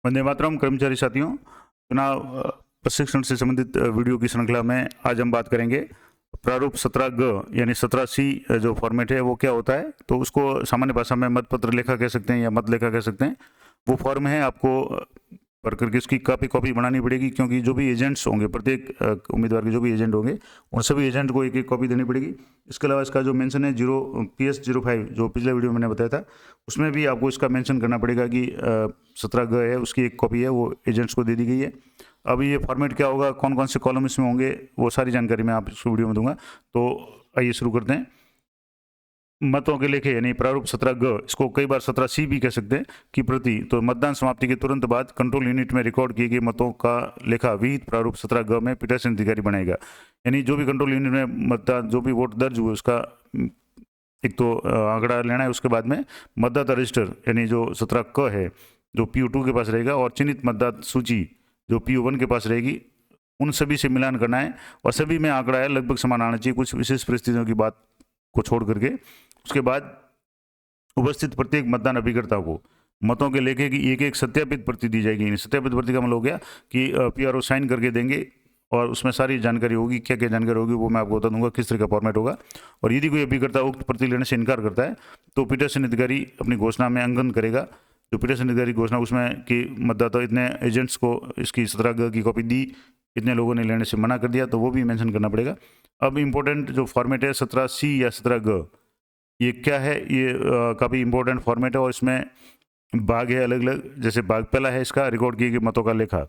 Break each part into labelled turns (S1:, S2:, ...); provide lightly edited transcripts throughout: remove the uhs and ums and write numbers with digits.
S1: वंदे मातरम। कर्मचारी साथियों, चुनाव प्रशिक्षण से संबंधित वीडियो की श्रृंखला में आज हम बात करेंगे प्रारूप 17G यानी 17C जो फॉर्मेट है वो क्या होता है। तो उसको सामान्य भाषा में मतपत्र लेखा कह सकते हैं या मत लेखा कह सकते हैं। वो फॉर्म है, आपको भर करके उसकी कॉपी बनानी पड़ेगी, क्योंकि जो भी एजेंट्स होंगे, प्रत्येक उम्मीदवार के जो भी एजेंट होंगे उन सभी एजेंट को एक एक कॉपी देनी पड़ेगी। इसके अलावा इसका जो मेंशन है PS05 जो पिछले वीडियो में मैंने बताया था, उसमें भी आपको इसका मेंशन करना पड़ेगा कि 17G है, उसकी एक कॉपी है, वो एजेंट्स को दे दी गई है। अब ये फॉर्मेट क्या होगा, कौन कौन से कॉलम इसमें होंगे, वो सारी जानकारी मैं आप इस वीडियो में दूंगा। तो आइए शुरू करते हैं। मतों के लेखे यानी प्रारूप 17G, इसको कई बार 17C भी कह सकते हैं, की प्रति तो मतदान समाप्ति के तुरंत बाद कंट्रोल यूनिट में रिकॉर्ड किए गए मतों का लेखा विहित प्रारूप 17G में पीठासीन अधिकारी बनाएगा। यानी जो भी कंट्रोल यूनिट में मतदान जो भी वोट दर्ज हुए उसका एक तो आंकड़ा लेना है। उसके बाद में मतदाता रजिस्टर यानी जो 17K है जो PO2 के पास रहेगा, और चिन्हित मतदाता सूची जो PO1 के पास रहेगी, उन सभी से मिलान करना है। और सभी में आंकड़ा है लगभग समान आना चाहिए, कुछ विशेष परिस्थितियों की बात को छोड़ करके। उसके बाद उपस्थित प्रत्येक मतदान अभिकर्ता को मतों के लेखे की एक एक सत्यापित प्रति दी जाएगी। सत्यापित प्रति का मतलब हो गया कि PRO साइन करके देंगे और उसमें सारी जानकारी होगी, क्या क्या जानकारी होगी वो मैं आपको बता दूंगा, किस तरह का फॉर्मेट होगा। और यदि कोई अभिकर्ता उक्त प्रति लेने से इनकार करता है तो पीठासीन अधिकारी अपनी घोषणा में अंकन करेगा। जो पीठासीन अधिकारी घोषणा उसमें कि मतदाता इतने एजेंट्स को इसकी 17G की कॉपी दी, इतने लोगों ने लेने से मना कर दिया, तो वो भी मेंशन करना पड़ेगा। अब इम्पोर्टेंट जो फॉर्मेट है 17C या 17G, ये क्या है, ये काफ़ी इंपॉर्टेंट फॉर्मेट है। और इसमें भाग है अलग अलग। जैसे भाग पहला है इसका रिकॉर्ड किए गए मतों का लेखा।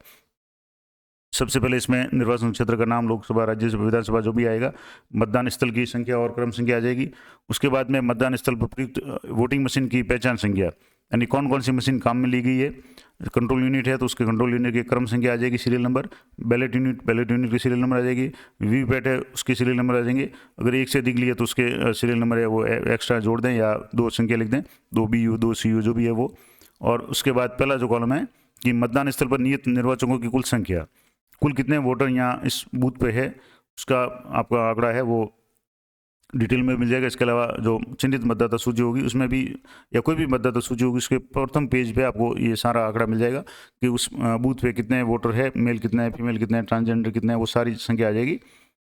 S1: सबसे पहले इसमें निर्वाचन क्षेत्र का नाम, लोकसभा, राज्यसभा, विधानसभा जो भी आएगा, मतदान स्थल की संख्या और क्रम संख्या आ जाएगी। उसके बाद में मतदान स्थल पर प्रयुक्त वोटिंग मशीन की पहचान संख्या, यानी कौन कौन सी मशीन काम में ली गई है। कंट्रोल यूनिट है तो उसके कंट्रोल यूनिट की क्रम संख्या आ जाएगी, सीरियल नंबर। बैलेट यूनिट की सीरियल नंबर आ जाएगी। वीवीपैट है उसकी सीरियल नंबर आ जाएंगे। अगर एक से अधिक लिए तो उसके सीरियल नंबर है वो एक्स्ट्रा जोड़ दें या दो संख्या लिख दें, 2 BU 2 CU जो भी है वो। और उसके बाद पहला जो कॉलम है कि मतदान स्थल पर नियत निर्वाचकों की कुल संख्या, कुल कितने वोटर यहाँ इस बूथ पे है, उसका आपका आंकड़ा है वो डिटेल में मिल जाएगा। इसके अलावा जो चिन्हित मतदाता सूची होगी उसमें भी, या कोई भी मतदाता सूची होगी, उसके प्रथम पेज पे आपको ये सारा आंकड़ा मिल जाएगा कि उस बूथ पे कितने वोटर है, मेल कितने है, फीमेल कितने हैं, ट्रांसजेंडर कितने हैं, वो सारी संख्या आ जाएगी।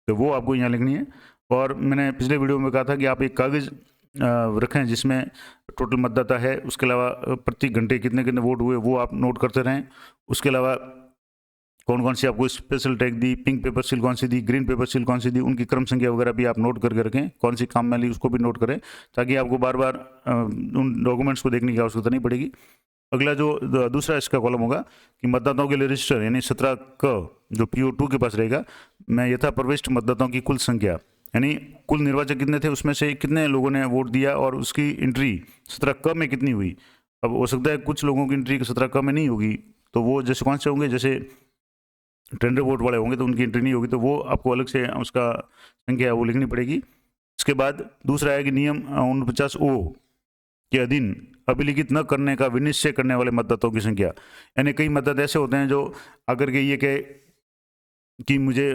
S1: तो वो आपको यहाँ लिखनी है। और मैंने पिछले वीडियो में कहा था कि आप एक कागज़ रखें जिसमें टोटल मतदाता है, उसके अलावा प्रति घंटे कितने कितने वोट हुए वो आप नोट करते रहें। उसके अलावा कौन कौन सी आपको स्पेशल टैग दी, पिंक पेपर सील कौन सी दी, ग्रीन पेपर सील कौन सी दी, उनकी क्रम संख्या वगैरह भी आप नोट करके रखें। कौन सी काम में ली उसको भी नोट करें, ताकि आपको बार बार उन डॉक्यूमेंट्स को देखने की आवश्यकता नहीं पड़ेगी। अगला जो दूसरा इसका कॉलम होगा कि मतदाताओं के लिए रजिस्टर यानी 17K जो PO2 के पास रहेगा, मैं यथा प्रविष्ट मतदाताओं की कुल संख्या, यानी कुल निर्वाचक कितने थे उसमें से कितने लोगों ने वोट दिया और उसकी एंट्री 17K में कितनी हुई। अब हो सकता है कुछ लोगों की एंट्री 17K में नहीं होगी, तो वो जैसे कौन से होंगे, जैसे टेंडर वोट वाले होंगे तो उनकी एंट्री नहीं होगी, तो वो आपको अलग से उसका संख्या वो लिखनी पड़ेगी। इसके बाद दूसरा है कि नियम 49O के अधीन अभिलिखित न करने का विनिश्चय करने वाले मतदाताओं की संख्या। यानी कई मतदाता ऐसे होते हैं जो आकर के ये कहे कि मुझे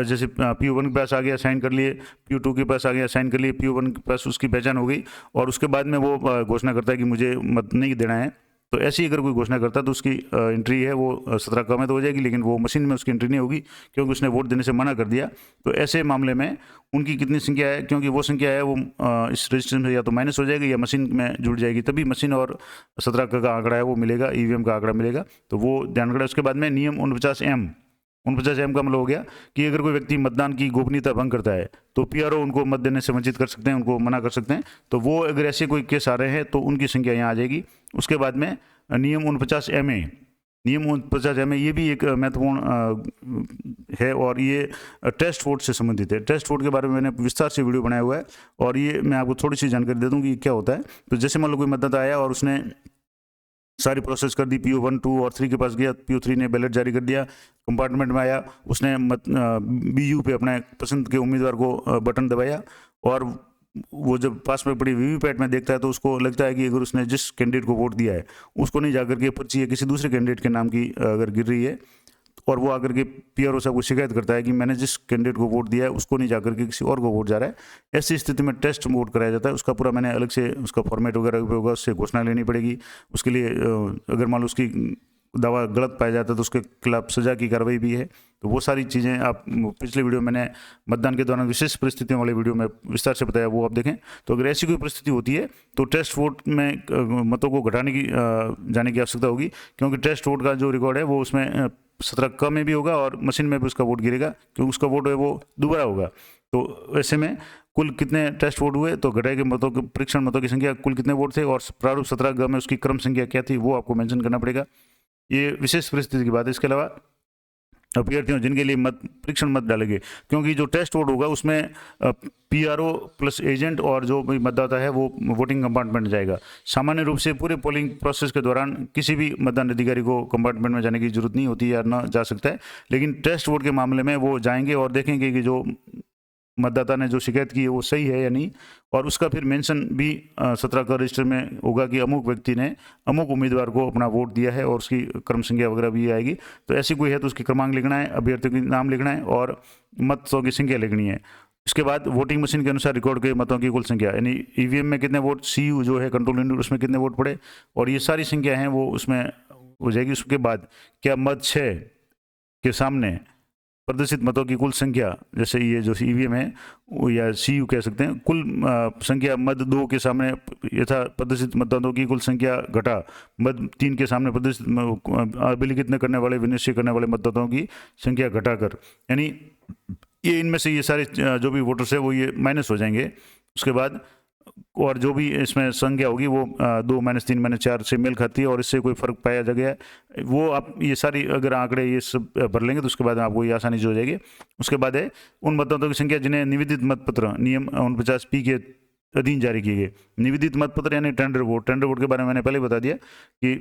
S1: जैसे PO1 के पास आ गया साइन कर लिए, PO2 के पास आ गया साइन कर लिए, PO1 के पास उसकी पहचान हो गई, और उसके बाद में वो घोषणा करता है कि मुझे मत नहीं देना है। तो ऐसी अगर कोई घोषणा करता है तो उसकी एंट्री है वो 17K में तो हो जाएगी, लेकिन वो मशीन में उसकी एंट्री नहीं होगी, क्योंकि उसने वोट देने से मना कर दिया। तो ऐसे मामले में उनकी कितनी संख्या है, क्योंकि वो संख्या है वो इस रजिस्ट्रेशन से या तो माइनस हो जाएगी या मशीन में जुड़ जाएगी, तभी मशीन और 17K का आंकड़ा है वो मिलेगा, EVM का आंकड़ा मिलेगा। तो वो ध्यान रखें। उसके बाद में नियम 49M का मतलब हो गया कि अगर कोई व्यक्ति मतदान की गोपनीयता भंग करता है तो PRO उनको मत देने से वंचित कर सकते हैं, उनको मना कर सकते हैं। तो वो अगर ऐसे कोई केस आ रहे हैं तो उनकी संख्या यहाँ आ जाएगी। उसके बाद में नियम 49MA ये भी एक महत्वपूर्ण है, और ये टेस्ट वोट से संबंधित है। टेस्ट वोट के बारे में मैंने विस्तार से वीडियो बनाया हुआ है, और ये मैं आपको थोड़ी सी जानकारी दे दूँ कि क्या होता है। तो जैसे मान लो कोई मतदाता आया और उसने सारी प्रोसेस कर दी, PO1, 2 और 3 के पास गया, PO3 ने बैलेट जारी कर दिया, कंपार्टमेंट में आया, उसने BU पे अपने पसंद के उम्मीदवार को बटन दबाया, और वो जब पास में पड़ी वीवीपैट में देखता है तो उसको लगता है कि अगर उसने जिस कैंडिडेट को वोट दिया है उसको नहीं जाकर के पर्ची है किसी दूसरे कैंडिडेट के नाम की अगर गिर रही है, और वो आकर के PRO साहब को शिकायत करता है कि मैंने जिस कैंडिडेट को वोट दिया है उसको नहीं जाकर के किसी और को वोट जा रहा है, ऐसी स्थिति में टेस्ट वोट कराया जाता है। उसका पूरा मैंने अलग से उसका फॉर्मेट वगैरह होगा, उससे घोषणा लेनी पड़ेगी। उसके लिए अगर मान लो उसकी दावा गलत पाया जाता है तो उसके खिलाफ सजा की कार्रवाई भी है। तो वो सारी चीज़ें आप पिछले वीडियो मैंने मतदान के दौरान विशेष परिस्थितियों वाले वीडियो में विस्तार से बताया, वो आप देखें। तो अगर ऐसी कोई परिस्थिति होती है तो टेस्ट वोट में मतों को घटाने की जाने की आवश्यकता होगी, क्योंकि टेस्ट वोट का जो रिकॉर्ड है वो उसमें 17 में भी होगा और मशीन में भी उसका वोट गिरेगा, क्योंकि उसका वोट है वो दोबारा होगा। तो ऐसे में कुल कितने टेस्ट वोट हुए, तो घटाए गए मतों के परीक्षण मतों की संख्या कुल कितने वोट थे, और प्रारूप 17 में उसकी क्रम संख्या क्या थी, वो आपको मेंशन करना पड़ेगा। ये विशेष परिस्थिति की बात है। इसके अलावा अभ्यर्थियों जिनके लिए परीक्षण मत डालेंगे, क्योंकि जो टेस्ट वोट होगा उसमें पीआरओ प्लस एजेंट और जो भी मतदाता है वो वोटिंग कंपार्टमेंट में जाएगा। सामान्य रूप से पूरे पोलिंग प्रोसेस के दौरान किसी भी मतदान अधिकारी को कंपार्टमेंट में जाने की जरूरत नहीं होती या ना जा सकता है, लेकिन टेस्ट वोट के मामले में वो जाएंगे और देखेंगे कि जो मतदाता ने जो शिकायत की है वो सही है या नहीं, और उसका फिर मेंशन भी 17 का रजिस्टर में होगा कि अमुक व्यक्ति ने अमुक उम्मीदवार को अपना वोट दिया है, और उसकी क्रम संख्या वगैरह भी आएगी। तो ऐसी कोई है तो उसकी क्रमांक लिखना है, अभ्यर्थियों के नाम लिखना है और मतों की संख्या लिखनी है। इसके बाद वोटिंग मशीन के अनुसार रिकॉर्ड के मतों की कुल संख्या, यानी ईवीएम में कितने वोट, सीयू जो है कंट्रोल यूनिट उसमें कितने वोट पड़े, और ये सारी संख्या हैं वो उसमें हो जाएगी। उसके बाद क्या मत 6 के सामने प्रदर्शित मतों की कुल संख्या, जैसे ये जो ईवीएम है या सीयू कह सकते हैं, कुल संख्या मत 2 के सामने यथा प्रदर्शित मतदाताओं की कुल संख्या घटा मत 3 के सामने प्रदर्शित अभिलिखित न करने वाले विनिश्चय करने वाले मतदाताओं की संख्या घटाकर, यानी ये इनमें से ये सारे जो भी वोटर्स है वो ये माइनस हो जाएंगे। उसके बाद और जो भी इसमें संख्या होगी वो 2 - 3 - 4 से मेल खाती है और इससे कोई फर्क पाया जा गया, वो आप ये सारी अगर आंकड़े ये सब भर लेंगे तो उसके बाद आपको ये आसानी से हो जाएगी। उसके बाद है उन मतदाताओं की संख्या जिन्हें निवेदित मतपत्र नियम 49P के अधीन जारी किए गए। निवेदित मतपत्र यानी टेंडर वोट। टेंडर वोट के बारे में मैंने पहले बता दिया कि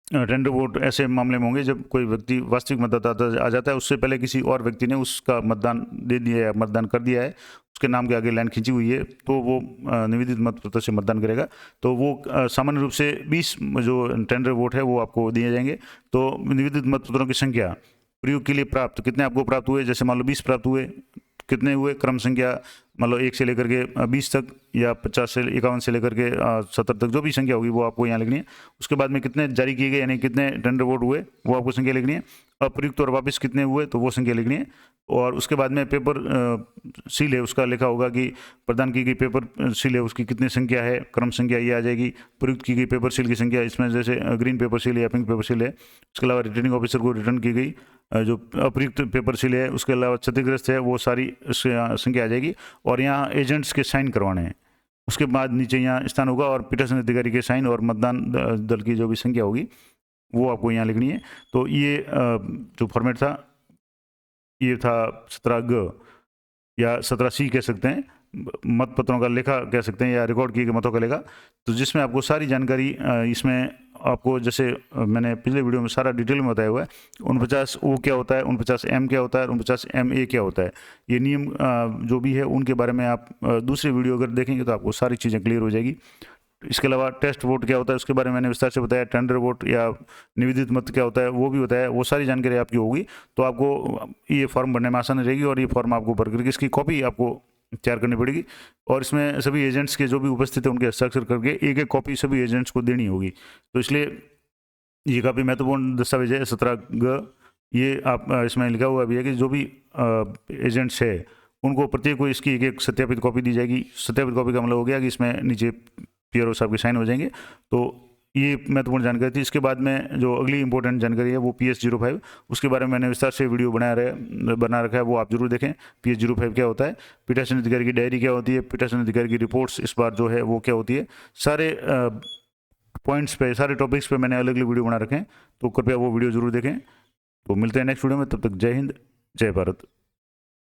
S1: टेंडर वोट ऐसे मामले में होंगे जब कोई व्यक्ति वास्तविक मतदाता आ जाता है, उससे पहले किसी और व्यक्ति ने उसका मतदान दे दिया है, मतदान कर दिया है, उसके नाम के आगे लाइन खींची हुई है, तो वो निवेदित मतपत्र से मतदान करेगा। तो वो सामान्य रूप से 20 जो टेंडर वोट है वो आपको दिए जाएंगे। तो निवेदित मतपत्रों की संख्या प्रयोग के लिए प्राप्त कितने आपको प्राप्त हुए, जैसे मान लो 20 प्राप्त हुए, कितने हुए क्रम संख्या, मान लो 1 से लेकर के 20 तक या 50 से 51 से लेकर के 70 तक जो भी संख्या होगी वो आपको यहाँ लिखनी है। उसके बाद में कितने जारी किए गए यानी कितने टेंडर वोट हुए वो आपको संख्या लिखनी है। अप्रयुक्त और वापस कितने हुए तो वो संख्या लिखनी है। और उसके बाद में पेपर सील है उसका लिखा होगा कि प्रदान की गई पेपर सील है उसकी कितनी संख्या है, क्रम संख्या ये आ जाएगी। प्रयुक्त की गई पेपर सील की संख्या, इसमें जैसे ग्रीन पेपर सील या पिंक पेपर सील है। उसके अलावा रिटर्निंग ऑफिसर को रिटर्न की गई जो अप्रयुक्त पेपर सील है, उसके अलावा क्षतिग्रस्त है, वो सारी संख्या आ जाएगी। और यहाँ एजेंट्स के साइन करवाने हैं। उसके बाद नीचे यहाँ स्थान होगा और पीठासीन अधिकारी के साइन और मतदान दल की जो भी संख्या होगी वो आपको यहाँ लिखनी है। तो ये जो फॉर्मेट था ये था 17G या 17C कह सकते हैं, मतपत्रों का लेखा कह सकते हैं या रिकॉर्ड किए गए मतों का लेखा। तो जिसमें आपको सारी जानकारी इसमें आपको जैसे मैंने पिछले वीडियो में सारा डिटेल में बताया हुआ है। 49O क्या होता है, 49M क्या होता है, 49MA क्या होता है, ये नियम जो भी है उनके बारे में आप दूसरी वीडियो अगर देखेंगे तो आपको सारी चीज़ें क्लियर हो जाएगी। इसके अलावा टेस्ट वोट क्या होता है उसके बारे में मैंने विस्तार से बताया। टेंडर वोट या निवेदित मत क्या होता है वो भी बताया। वो सारी जानकारी आपकी होगी तो आपको ये फॉर्म भरने में आसानी रहेगी और ये फॉर्म आपको भर करके इसकी कॉपी आपको तैयार करनी पड़ेगी। और इसमें सभी एजेंट्स के जो भी उपस्थित है उनके हस्ताक्षर करके एक एक कॉपी सभी एजेंट्स को देनी होगी। तो इसलिए ये काफ़ी महत्वपूर्ण दस्तावेज है 17G। ये आप इसमें लिखा हुआ भी है कि जो भी एजेंट्स है उनको प्रत्येक को इसकी एक सत्यापित कॉपी दी जाएगी। सत्यापित कॉपी का मतलब हो गया कि इसमें नीचे पीआरओ साहब के साइन हो जाएंगे। तो ये महत्वपूर्ण जानकारी थी। इसके बाद में जो अगली इंपॉर्टेंट जानकारी है वो PS05, उसके बारे में मैंने विस्तार से वीडियो बना रखा है, वो आप जरूर देखें। PS05 क्या होता है, पीठासीन अधिकारी की डायरी क्या होती है, पीठासीन अधिकारी की रिपोर्ट्स इस बार जो है वो क्या होती है, सारे पॉइंट्स पे सारे टॉपिक्स पे मैंने अलग अलग वीडियो बना रखे हैं, तो कृपया वो वीडियो जरूर देखें। तो मिलते हैं नेक्स्ट वीडियो में, तब तक जय हिंद जय भारत।